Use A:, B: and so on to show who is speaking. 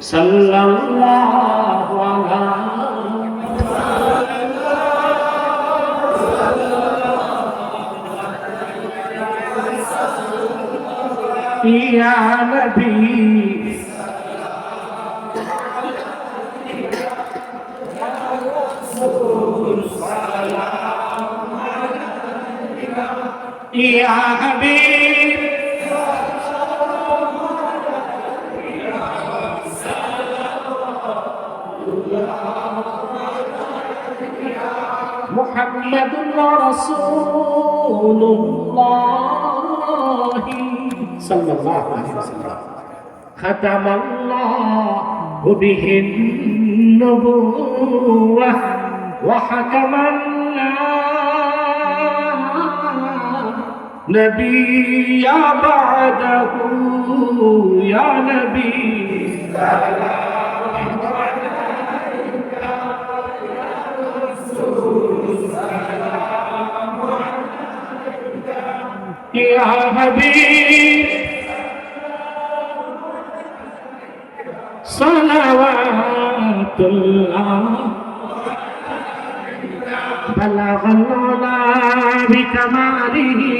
A: সাল্লাল্লাহু আলা ইয়া নবী ইয়া হাবিব মুহাম্মাদুর রাসূলুল্লাহ সাল্লাল্লাহু আলাইহি ওয়াসাল্লাম খাতামাল্লাহু বিহিন নবুওয়াহ ওয়া হাকামান নবিয়্যা বা'দাহু ইয়া নবী ইয়া হাবিব সালাওয়াতুল্লাহ বালাগাল্লাহ বিকামালিহি